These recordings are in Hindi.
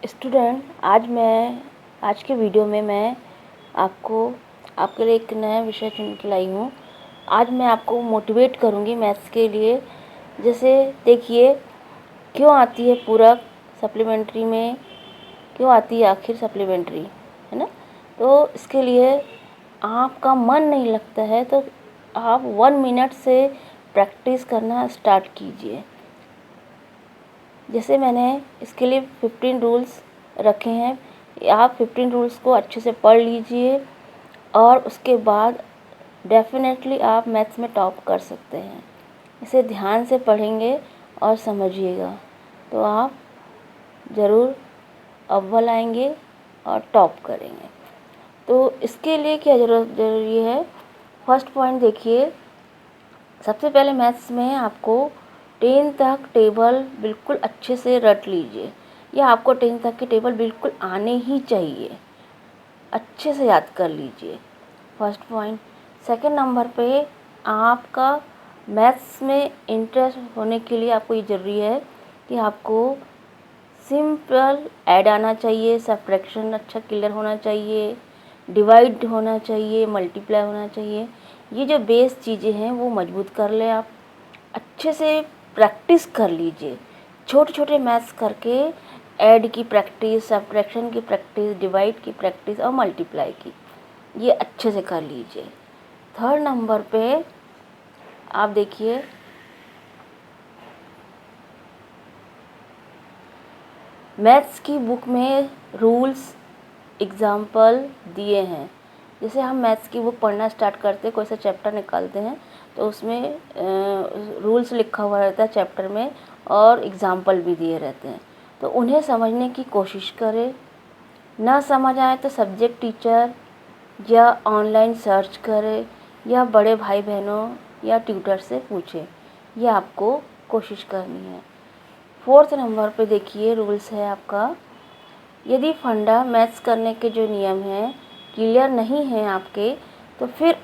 स्टूडेंट, आज के वीडियो में मैं आपके लिए एक नया विषय चुन के लाई हूँ। आज मैं आपको मोटिवेट करूँगी मैथ्स के लिए। जैसे देखिए, क्यों आती है पूरक सप्लीमेंट्री में, क्यों आती है आखिर सप्लीमेंट्री, है ना। तो इसके लिए आपका मन नहीं लगता है तो आप 1 मिनट से प्रैक्टिस करना स्टार्ट कीजिए। जैसे मैंने इसके लिए 15 रूल्स रखे हैं, आप 15 रूल्स को अच्छे से पढ़ लीजिए और उसके बाद डेफिनेटली आप मैथ्स में टॉप कर सकते हैं। इसे ध्यान से पढ़ेंगे और समझिएगा तो आप ज़रूर अव्वल आएंगे और टॉप करेंगे। तो इसके लिए क्या ज़रूरी है, फर्स्ट पॉइंट देखिए। सबसे पहले मैथ्स में आपको 10 तक टेबल बिल्कुल अच्छे से रट लीजिए, या आपको 10 तक के टेबल बिल्कुल आने ही चाहिए, अच्छे से याद कर लीजिए, फर्स्ट पॉइंट। सेकंड नंबर पे आपका मैथ्स में इंटरेस्ट होने के लिए आपको ये ज़रूरी है कि आपको सिंपल ऐड आना चाहिए, सब्ट्रैक्शन अच्छा क्लियर होना चाहिए, डिवाइड होना चाहिए, मल्टीप्लाई होना चाहिए। ये जो बेस चीज़ें हैं वो मजबूत कर ले, आप अच्छे से प्रैक्टिस कर लीजिए। छोटे छोटे मैथ्स करके ऐड की प्रैक्टिस, सब्ट्रैक्शन की प्रैक्टिस, डिवाइड की प्रैक्टिस और मल्टीप्लाई की, ये अच्छे से कर लीजिए। थर्ड नंबर पे आप देखिए, मैथ्स की बुक में रूल्स एग्जाम्पल दिए हैं। जैसे हम मैथ्स की बुक पढ़ना स्टार्ट करते हैं, कोई सा चैप्टर निकालते हैं तो उसमें रूल्स लिखा हुआ रहता है चैप्टर में और एग्जाम्पल भी दिए रहते हैं, तो उन्हें समझने की कोशिश करें। ना समझ आए तो सब्जेक्ट टीचर या ऑनलाइन सर्च करें या बड़े भाई बहनों या ट्यूटर से पूछें, ये आपको कोशिश करनी है। फोर्थ नंबर पे देखिए रूल्स है आपका, यदि फंडा मैथ्स करने के जो नियम हैं क्लियर नहीं हैं आपके, तो फिर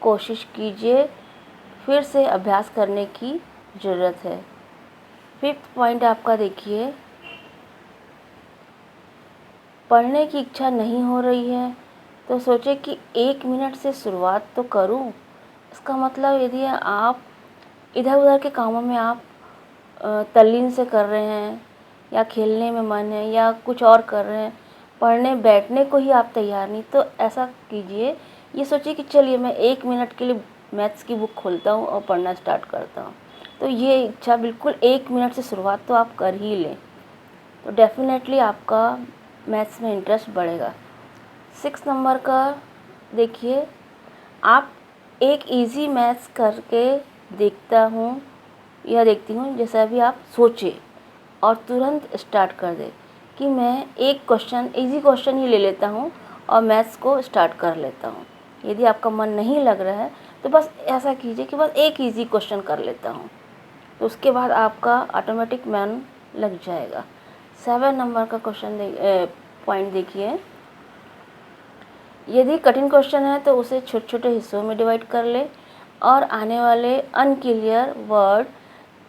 कोशिश कीजिए, फिर से अभ्यास करने की ज़रूरत है। फिफ्थ पॉइंट आपका देखिए, पढ़ने की इच्छा नहीं हो रही है तो सोचे कि 1 मिनट से शुरुआत तो करूं। इसका मतलब यदि आप इधर उधर के कामों में आप तल्लीन से कर रहे हैं या खेलने में मन है या कुछ और कर रहे हैं, पढ़ने बैठने को ही आप तैयार नहीं, तो ऐसा कीजिए, ये सोचिए कि चलिए मैं 1 मिनट के लिए मैथ्स की बुक खोलता हूँ और पढ़ना स्टार्ट करता हूँ। तो ये इच्छा बिल्कुल 1 मिनट से शुरुआत तो आप कर ही लें, तो डेफिनेटली आपका मैथ्स में इंटरेस्ट बढ़ेगा। 6 नंबर का देखिए, आप एक इजी मैथ्स करके देखती हूँ, जैसा भी आप सोचें और तुरंत स्टार्ट कर दें कि मैं एक क्वेश्चन, इजी क्वेश्चन ही ले लेता हूँ और मैथ्स को स्टार्ट कर लेता हूँ। यदि आपका मन नहीं लग रहा है तो बस ऐसा कीजिए कि बस एक इजी क्वेश्चन कर लेता हूँ, तो उसके बाद आपका ऑटोमेटिक मन लग जाएगा। 7 नंबर का पॉइंट देखिए, यदि कठिन क्वेश्चन है तो उसे छोटे छोटे हिस्सों में डिवाइड कर ले और आने वाले अनक्लियर वर्ड,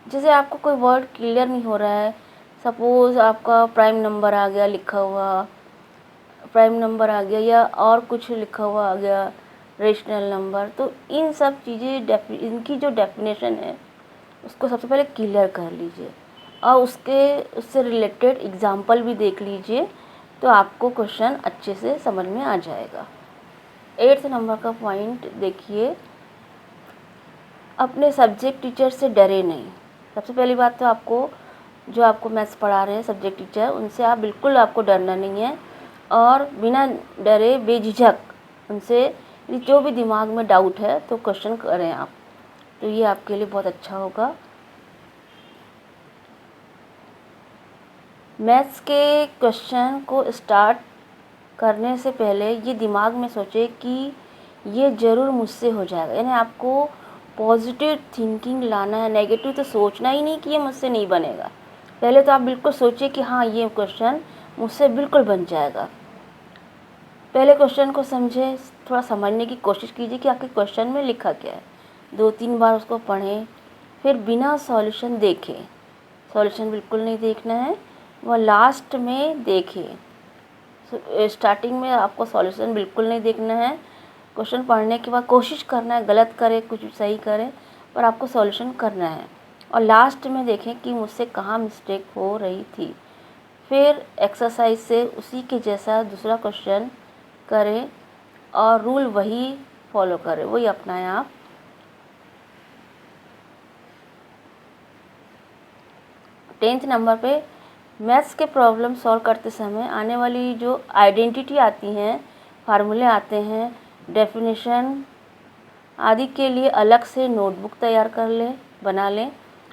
जैसे आपको कोई वर्ड क्लियर नहीं हो रहा है, सपोज़ आपका प्राइम नंबर आ गया लिखा हुआ, प्राइम नंबर आ गया या और कुछ लिखा हुआ आ गया, रेशनल नंबर, तो इन सब चीज़ें इनकी जो डेफिनेशन है उसको सबसे पहले क्लियर कर लीजिए और उससे रिलेटेड एग्जाम्पल भी देख लीजिए, तो आपको क्वेश्चन अच्छे से समझ में आ जाएगा। 8 नंबर का पॉइंट देखिए, अपने सब्जेक्ट टीचर से डरे नहीं। सबसे पहली बात तो आपको मैथ्स पढ़ा रहे हैं सब्जेक्ट टीचर, उनसे बिल्कुल आपको डरना नहीं है और बिना डरे बेझिझक उनसे जो भी दिमाग में डाउट है तो क्वेश्चन करें आप, तो ये आपके लिए बहुत अच्छा होगा। मैथ्स के क्वेश्चन को स्टार्ट करने से पहले ये दिमाग में सोचे कि ये ज़रूर मुझसे हो जाएगा, यानी आपको पॉजिटिव थिंकिंग लाना है, नेगेटिव तो सोचना ही नहीं कि ये मुझसे नहीं बनेगा। पहले तो आप बिल्कुल सोचिए कि हाँ ये क्वेश्चन मुझसे बिल्कुल बन जाएगा। पहले क्वेश्चन को समझे, थोड़ा समझने की कोशिश कीजिए कि आखिर क्वेश्चन में लिखा क्या है, 2-3 बार उसको पढ़ें, फिर बिना सॉल्यूशन देखें, सॉल्यूशन बिल्कुल नहीं देखना है, वह लास्ट में देखें। स्टार्टिंग में आपको सॉल्यूशन बिल्कुल नहीं देखना है। क्वेश्चन पढ़ने के बाद कोशिश करना है, गलत करे कुछ सही करे, पर आपको सॉल्यूशन करना है। और लास्ट में देखें कि मुझसे कहाँ मिस्टेक हो रही थी। फिर एक्सरसाइज से उसी के जैसा दूसरा क्वेश्चन करें और रूल वही फॉलो करें, वही अपनाएं आप। 10th नंबर पे मैथ्स के प्रॉब्लम सॉल्व करते समय आने वाली जो आइडेंटिटी आती हैं, फार्मूले आते हैं, डेफिनेशन आदि के लिए अलग से नोटबुक तैयार कर लें, बना लें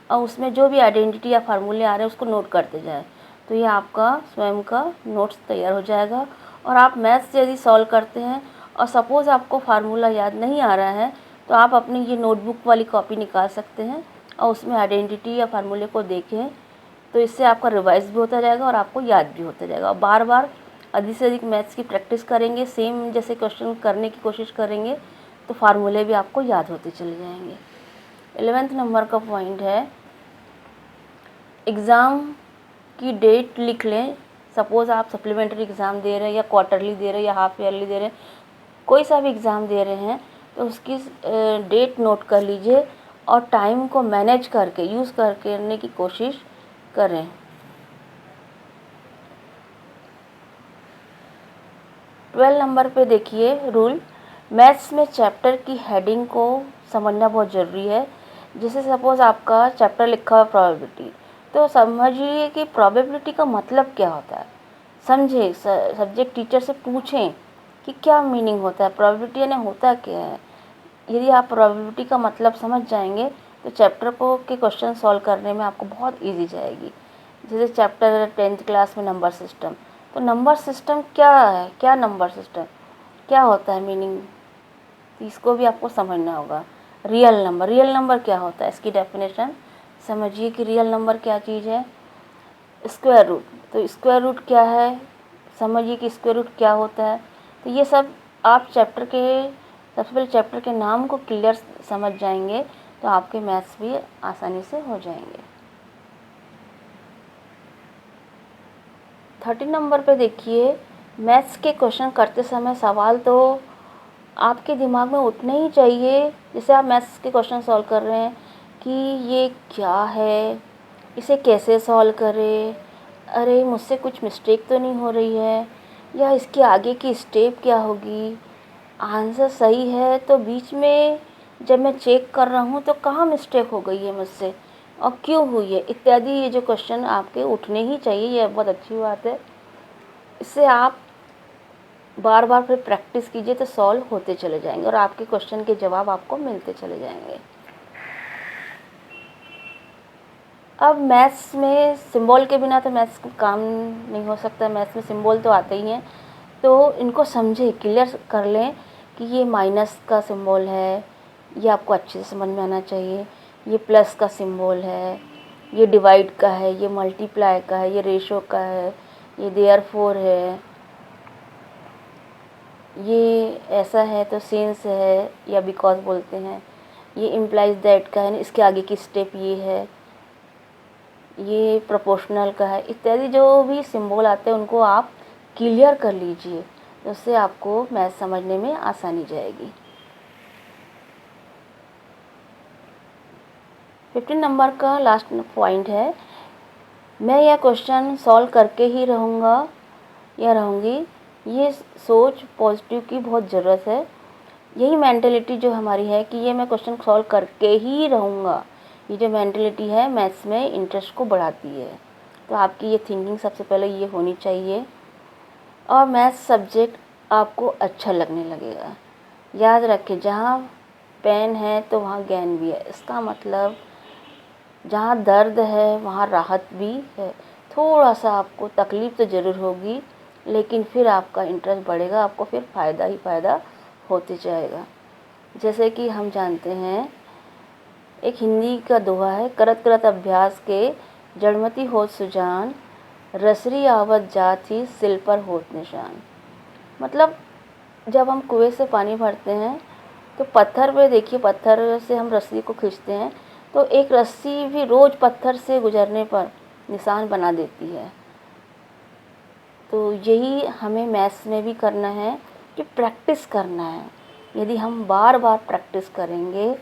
और उसमें जो भी आइडेंटिटी या फार्मूले आ रहे हैं उसको नोट करते जाएं। तो ये आपका स्वयं का नोट्स तैयार हो जाएगा। और आप मैथ्स यदि सॉल्व करते हैं और सपोज़ आपको फार्मूला याद नहीं आ रहा है, तो आप अपनी ये नोटबुक वाली कॉपी निकाल सकते हैं और उसमें आइडेंटिटी या फार्मूले को देखें। तो इससे आपका रिवाइज भी होता जाएगा और आपको याद भी होता जाएगा। और बार बार अधिक से अधिक मैथ्स की प्रैक्टिस करेंगे, सेम जैसे क्वेश्चन करने की कोशिश करेंगे, तो फार्मूले भी आपको याद होते चले जाएंगे। 11th नंबर का पॉइंट है, एग्ज़ाम की डेट लिख लें। सपोज़ आप सप्लीमेंट्री एग्ज़ाम दे रहे हैं या क्वार्टरली दे रहे हैं या हाफ ईयरली दे रहे हैं, कोई सा भी एग्ज़ाम दे रहे हैं, तो उसकी डेट नोट कर लीजिए और टाइम को मैनेज करके यूज़ करने की कोशिश करें। 12 नंबर पे देखिए रूल, मैथ्स में चैप्टर की हेडिंग को समझना बहुत ज़रूरी है। जैसे सपोज़ आपका चैप्टर लिखा हुआ प्रोबेबिलिटी, तो समझिए कि प्रोबेबिलिटी का मतलब क्या होता है, समझे। सब्जेक्ट टीचर से पूछें कि क्या मीनिंग होता है, प्रोबेबिलिटी यानी होता क्या है। यदि आप प्रोबेबिलिटी का मतलब समझ जाएंगे तो चैप्टर को के क्वेश्चन सॉल्व करने में आपको बहुत ईजी जाएगी। जैसे चैप्टर 10th क्लास में नंबर सिस्टम, तो नंबर सिस्टम क्या है, क्या नंबर सिस्टम क्या होता है, मीनिंग, तो इसको भी आपको समझना होगा। रियल नंबर क्या होता है, इसकी डेफिनेशन समझिए कि रियल नंबर क्या चीज़ है। स्क्वायर रूट, तो स्क्वायर रूट क्या है, समझिए कि स्क्वायर रूट क्या होता है। तो ये सब आप चैप्टर के सबसे पहले चैप्टर के नाम को क्लियर समझ जाएंगे तो आपके मैथ्स भी आसानी से हो जाएंगे। 13 नंबर पे देखिए, मैथ्स के क्वेश्चन करते समय सवाल तो आपके दिमाग में उतने ही चाहिए जैसे आप मैथ्स के क्वेश्चन सॉल्व कर रहे हैं कि ये क्या है, इसे कैसे सॉल्व करें, अरे मुझसे कुछ मिस्टेक तो नहीं हो रही है, या इसके आगे की स्टेप क्या होगी, आंसर सही है तो बीच में जब मैं चेक कर रहा हूँ तो कहाँ मिस्टेक हो गई है मुझसे और क्यों हुई है, इत्यादि ये जो क्वेश्चन आपके उठने ही चाहिए। ये बहुत अच्छी बात है। इससे आप बार बार फिर प्रैक्टिस कीजिए तो सॉल्व होते चले जाएंगे और आपके क्वेश्चन के जवाब आपको मिलते चले जाएंगे। अब मैथ्स में सिंबल के बिना तो मैथ्स का काम नहीं हो सकता। मैथ्स में सिंबल तो आते ही हैं, तो इनको समझे, क्लियर कर लें कि ये माइनस का सिंबल है, ये आपको अच्छे से समझ में आना चाहिए। ये प्लस का सिंबल है, ये डिवाइड का है, ये मल्टीप्लाई का है, ये रेशो का है, ये देयरफॉर है, ये ऐसा है तो सिंस है या बिकॉज बोलते हैं, ये इम्प्लाइज दैट का है, इसके आगे की स्टेप ये है, ये प्रोपोर्शनल का है, इत्यादि जो भी सिंबल आते हैं उनको आप क्लियर कर लीजिए, तो उससे आपको मैथ समझने में आसानी जाएगी। 15 नंबर का लास्ट पॉइंट है, मैं यह क्वेश्चन सॉल्व करके ही रहूँगा या रहूँगी, ये सोच पॉजिटिव की बहुत ज़रूरत है। यही मेंटलिटी जो हमारी है कि ये मैं क्वेश्चन सॉल्व करके ही रहूँगा, ये जो मेंटलिटी है मैथ्स में इंटरेस्ट को बढ़ाती है। तो आपकी ये थिंकिंग सबसे पहले ये होनी चाहिए और मैथ्स सब्जेक्ट आपको अच्छा लगने लगेगा। याद रखें, जहाँ पेन है तो वहाँ ज्ञान भी है। इसका मतलब जहाँ दर्द है वहाँ राहत भी है। थोड़ा सा आपको तकलीफ़ तो ज़रूर होगी, लेकिन फिर आपका इंटरेस्ट बढ़ेगा, आपको फिर फ़ायदा ही फ़ायदा होते जाएगा। जैसे कि हम जानते हैं, एक हिंदी का दोहा है, करत करत अभ्यास के जड़मति होत सुजान, रसरी आवत जात ही सिल पर होत निशान। मतलब जब हम कुएं से पानी भरते हैं तो पत्थर पे देखिए, पत्थर से हम रस्सी को खींचते हैं तो एक रस्सी भी रोज़ पत्थर से गुजरने पर निशान बना देती है। तो यही हमें मैथ्स में भी करना है कि प्रैक्टिस करना है। यदि हम बार बार प्रैक्टिस करेंगे,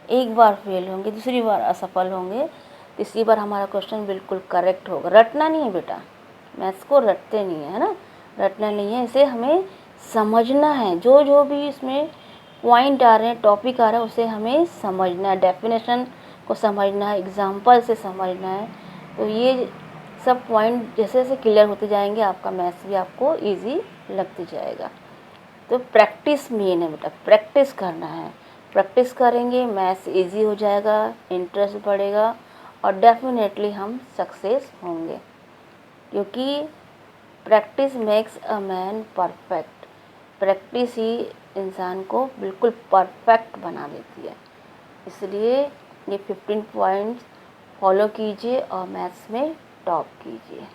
एक बार फेल होंगे, दूसरी बार असफल होंगे, तीसरी बार हमारा क्वेश्चन बिल्कुल करेक्ट होगा। रटना नहीं है बेटा, मैथ्स को रटते नहीं है ना, रटना नहीं है, इसे हमें समझना है। जो जो भी इसमें पॉइंट आ रहे हैं, टॉपिक आ रहा है, उसे हमें समझना है, डेफिनेशन को समझना है, एग्जाम्पल से समझना है। तो ये सब पॉइंट जैसे जैसे क्लियर होते जाएंगे, आपका मैथ्स भी आपको इजी लगते जाएगा। तो प्रैक्टिस मेन है बेटा, प्रैक्टिस करना है। प्रैक्टिस करेंगे, मैथ्स इजी हो जाएगा, इंटरेस्ट बढ़ेगा और डेफिनेटली हम सक्सेस होंगे, क्योंकि practice makes a man perfect. Practice ही इंसान को बिल्कुल परफेक्ट बना देती है। इसलिए ये 15 पॉइंट्स फॉलो कीजिए और मैथ्स में टॉप कीजिए।